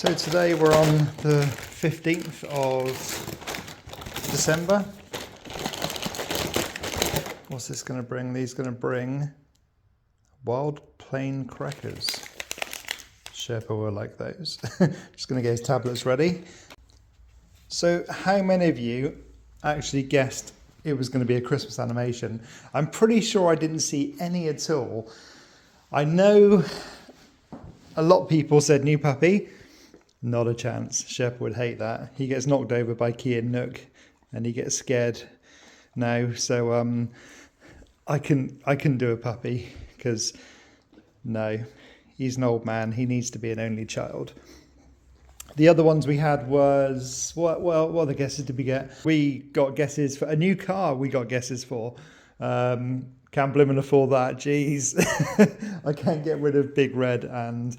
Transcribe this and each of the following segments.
So today we're on the 15th of December. What's this going to bring? These going to bring wild plain crackers. Sherpa will like those. Just going to get his tablets ready. So how many of you actually guessed it was going to be a Christmas animation? I'm pretty sure I didn't see any at all. I know a lot of people said new puppy. Not a chance. Sherpa would hate that. He gets knocked over by Key and Nook and he gets scared now. So I can do a puppy because no, he's an old man. He needs to be an only child. The other ones we had was, what other guesses did we get? We got guesses for a new car. We got guesses for. Can't blooming afford that. Jeez. I can't get rid of Big Red and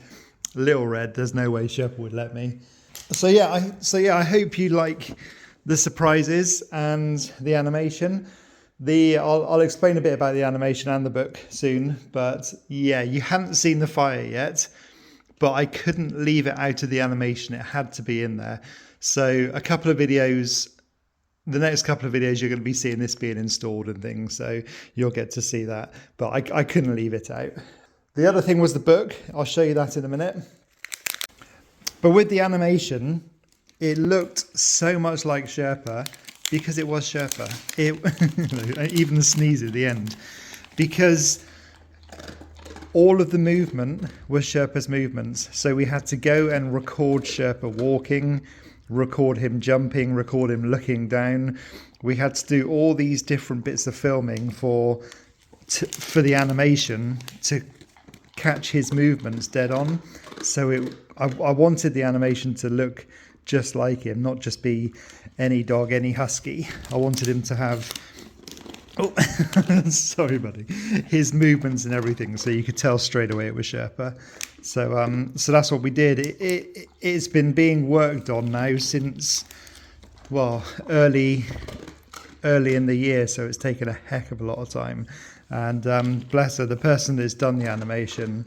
Little Red. There's no way Sherpa would let me. So yeah, I hope you like the surprises and the animation. I'll explain a bit about the animation and the book soon. But yeah, you hadn't seen the fire yet, but I couldn't leave it out of the animation. It had to be in there. So a couple of videos, the next couple of videos, you're going to be seeing this being installed and things. So you'll get to see that. But I couldn't leave it out. The other thing was the book. I'll show you that in a minute. But with the animation, it looked so much like Sherpa because it was Sherpa. Even the sneeze at the end. Because all of the movement was Sherpa's movements. So we had to go and record Sherpa walking, record him jumping, record him looking down. We had to do all these different bits of filming for the animation to catch his movements dead on. So I wanted the animation to look just like him, not just be any dog, any husky. I wanted him to have, sorry buddy, his movements and everything, so you could tell straight away it was Sherpa. So that's what we did. It's been being worked on now since, well, early in the year, so it's taken a heck of a lot of time. And bless her, the person that's done the animation,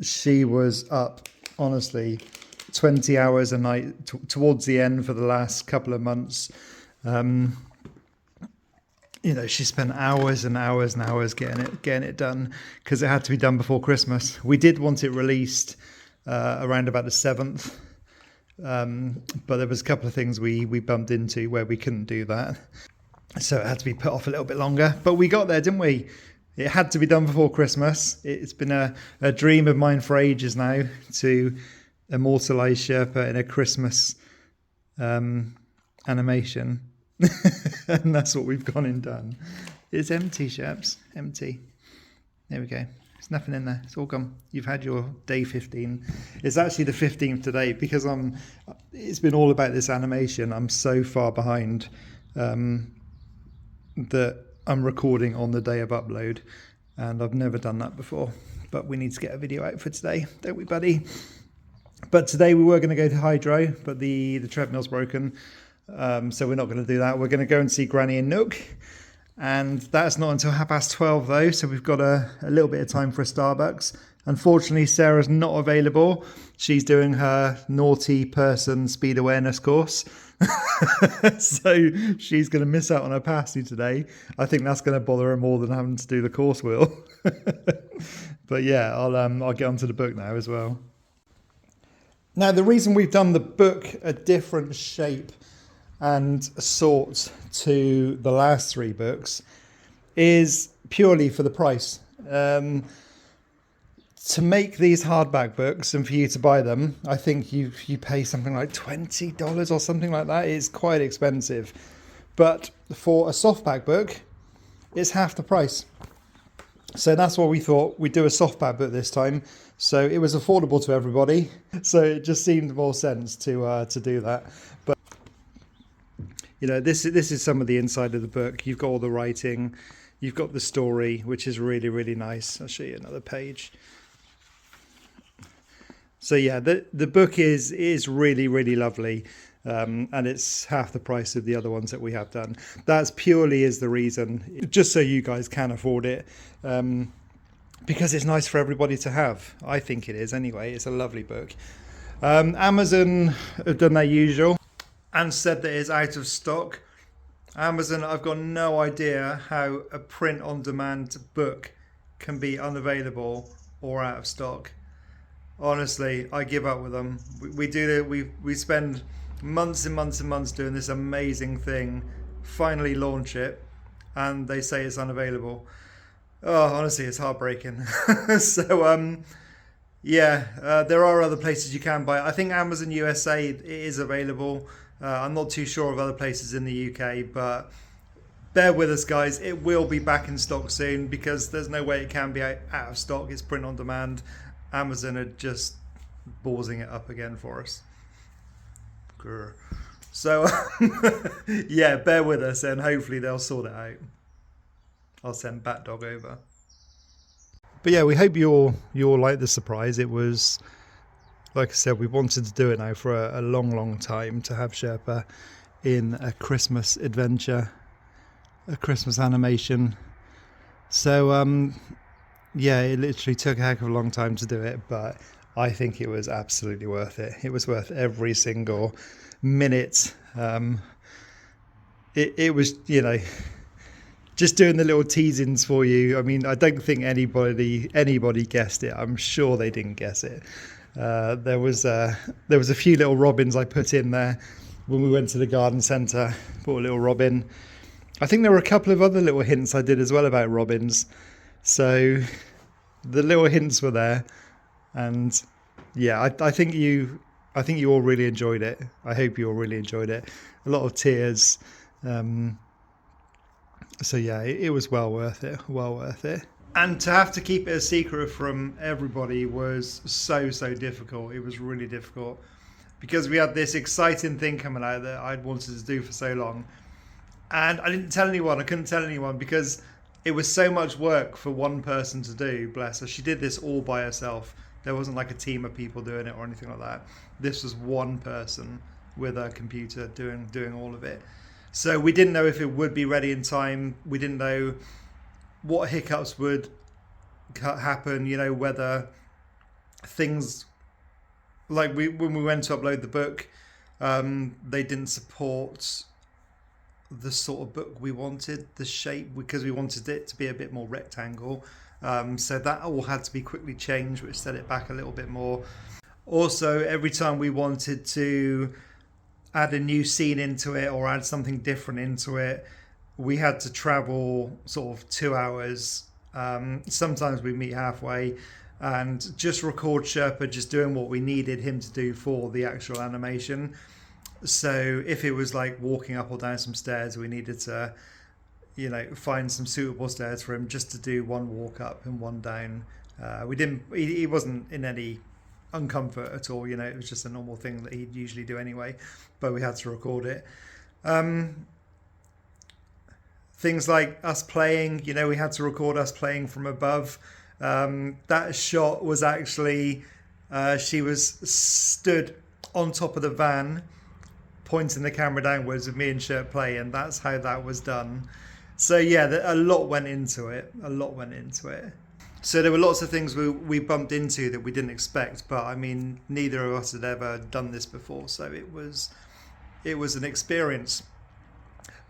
she was up, honestly, 20 hours a night towards the end for the last couple of months. She spent hours and hours and hours getting it done because it had to be done before Christmas. We did want it released around about the 7th, but there was a couple of things we bumped into where we couldn't do that. So it had to be put off a little bit longer, but we got there, didn't we? It had to be done before Christmas. It's been a dream of mine for ages now to immortalise Sherpa in a Christmas animation. And that's what we've gone and done. It's empty, Sherps. Empty. There we go. There's nothing in there. It's all gone. You've had your day 15. It's actually the 15th today because it's been all about this animation. I'm so far behind that I'm recording on the day of upload, and I've never done that before. But we need to get a video out for today, don't we, buddy? But today we were going to go to Hydro, but the treadmill's broken, so we're not going to do that. We're going to go and see Granny and Nook, and that's not until 12:30 though, so we've got a little bit of time for a Starbucks. Unfortunately, Sarah's not available. She's doing her naughty person speed awareness course. So she's going to miss out on her pasty today. I think that's going to bother her more than having to do the course wheel. But yeah, I'll get onto the book now as well. Now, the reason we've done the book a different shape and sort to the last 3 books is purely for the price. To make these hardback books and for you to buy them, I think you pay something like $20 or something like that. It's quite expensive. But for a softback book, it's half the price. So that's why we thought we'd do a softback book this time. So it was affordable to everybody. So it just seemed more sense to do that. But this is some of the inside of the book. You've got all the writing. You've got the story, which is really, really nice. I'll show you another page. So yeah, the book is really, really lovely, and it's half the price of the other ones that we have done. That's purely is the reason, just so you guys can afford it, because it's nice for everybody to have. I think it is anyway. It's a lovely book. Amazon have done their usual and said that it's out of stock. Amazon, I've got no idea how a print-on-demand book can be unavailable or out of stock. Honestly, I give up with them. We do that. We spend months and months and months doing this amazing thing. Finally launch it, and they say it's unavailable. Oh, honestly, it's heartbreaking. So, yeah, there are other places you can buy it. I think Amazon USA it is available. I'm not too sure of other places in the UK, but bear with us, guys. It will be back in stock soon because there's no way it can be out of stock. It's print on demand. Amazon are just ballsing it up again for us. Grr. So, yeah, bear with us and hopefully they'll sort it out. I'll send Bat Dog over. But yeah, we hope you all like the surprise. It was, like I said, we wanted to do it now for a long time, to have Sherpa in a Christmas adventure, a Christmas animation. So yeah, it literally took a heck of a long time to do it, but I think it was absolutely worth it. It was worth every single minute. It was, you know, just doing the little teasings for you. I mean, I don't think anybody guessed it. I'm sure they didn't guess it. There was a few little robins I put in there when we went to the garden centre. Bought a little robin. I think there were a couple of other little hints I did as well about robins. So the little hints were there, and yeah, I think you all really enjoyed it. I hope you all really enjoyed it. A lot of tears. So yeah, it was well worth it. Well worth it. And to have to keep it a secret from everybody was so difficult. It was really difficult because we had this exciting thing coming out that I'd wanted to do for so long, and I didn't tell anyone. I couldn't tell anyone because it was so much work for one person to do. Bless her. She did this all by herself. There wasn't like a team of people doing it or anything like that. This was one person with a computer doing all of it. So we didn't know if it would be ready in time. We didn't know what hiccups would happen, you know, whether things like when we went to upload the book, they didn't support the sort of book we wanted, the shape, because we wanted it to be a bit more rectangle. So that all had to be quickly changed, which set it back a little bit more. Also, every time we wanted to add a new scene into it or add something different into it, we had to travel sort of 2 hours. Sometimes we meet halfway and just record Sherpa just doing what we needed him to do for the actual animation. So if it was like walking up or down some stairs, we needed to, you know, find some suitable stairs for him just to do one walk up and one down. He wasn't in any uncomfort at all, you know, it was just a normal thing that he'd usually do anyway, but we had to record it. Things like us playing, you know, we had to record us playing from above. That shot was actually, she was stood on top of the van, pointing the camera downwards with me and Sherpa play, and that's how that was done. So yeah, a lot went into it. So there were lots of things we bumped into that we didn't expect, but I mean, neither of us had ever done this before, so it was an experience.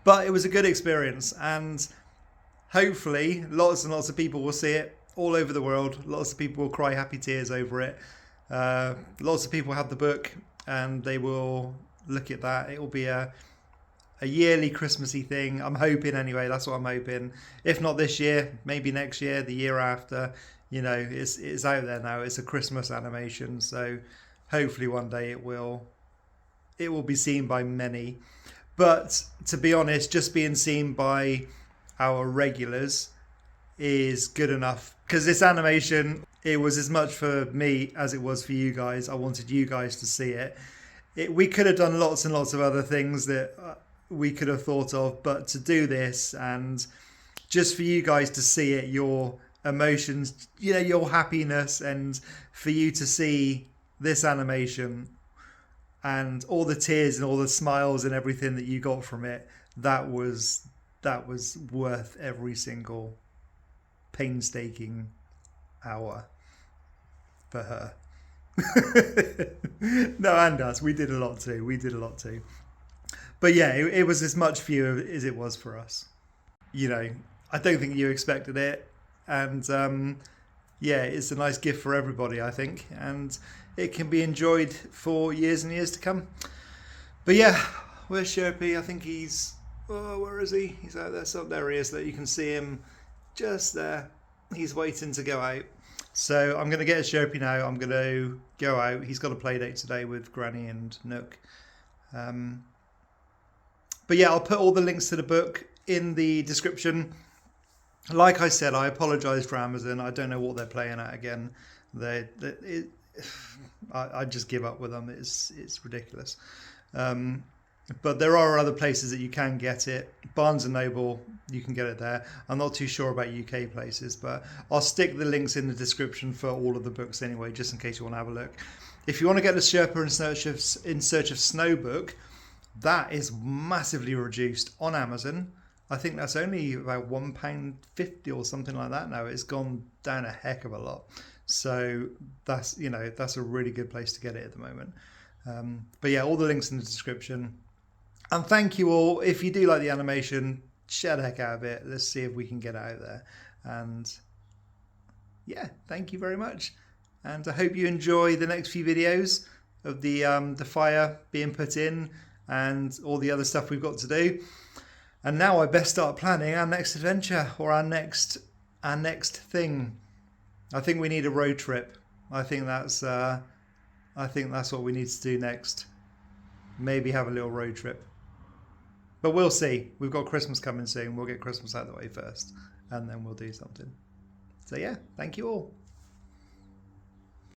But it was a good experience, and hopefully lots and lots of people will see it all over the world. Lots of people will cry happy tears over it. Lots of people have the book, and they will look at that. It will be a yearly Christmassy thing. I'm hoping anyway. That's what I'm hoping. If not this year, maybe next year, the year after. You know, it's out there now. It's a Christmas animation, so hopefully one day it will be seen by many. But to be honest, just being seen by our regulars is good enough, because this animation, it was as much for me as it was for you guys. I wanted you guys to see it. We could have done lots and lots of other things that we could have thought of, but to do this and just for you guys to see it, your emotions, you know, your happiness, and for you to see this animation and all the tears and all the smiles and everything that you got from it, that was worth every single painstaking hour for her. No, and us. We did a lot too. We did a lot too. But yeah, it was as much for you as it was for us. You know, I don't think you expected it. And yeah, it's a nice gift for everybody, I think. And it can be enjoyed for years and years to come. But yeah, where's Sherpy? I think he's, oh, where is he? He's out there. So there he is. That you can see him just there. He's waiting to go out. So I'm going to get a Sherpy now. I'm going to go out. He's got a play date today with Granny and Nook. But yeah, I'll put all the links to the book in the description. Like I said, I apologise for Amazon. I don't know what they're playing at again. I just give up with them. It's ridiculous. But there are other places that you can get it. Barnes & Noble, you can get it there. I'm not too sure about UK places, but I'll stick the links in the description for all of the books anyway, just in case you want to have a look. If you want to get the Sherpa in Search of Snow book, that is massively reduced on Amazon. I think that's only about £1.50 or something like that now. It's gone down a heck of a lot. So that's a really good place to get it at the moment. But yeah, all the links in the description. And thank you all. If you do like the animation, share the heck out of it. Let's see if we can get it out there. And yeah, thank you very much. And I hope you enjoy the next few videos of the fire being put in and all the other stuff we've got to do. And now I best start planning our next adventure, or our next thing. I think we need a road trip. I think that's what we need to do next. Maybe have a little road trip. But we'll see. We've got Christmas coming soon. We'll get Christmas out of the way first, and then we'll do something. So yeah, thank you all.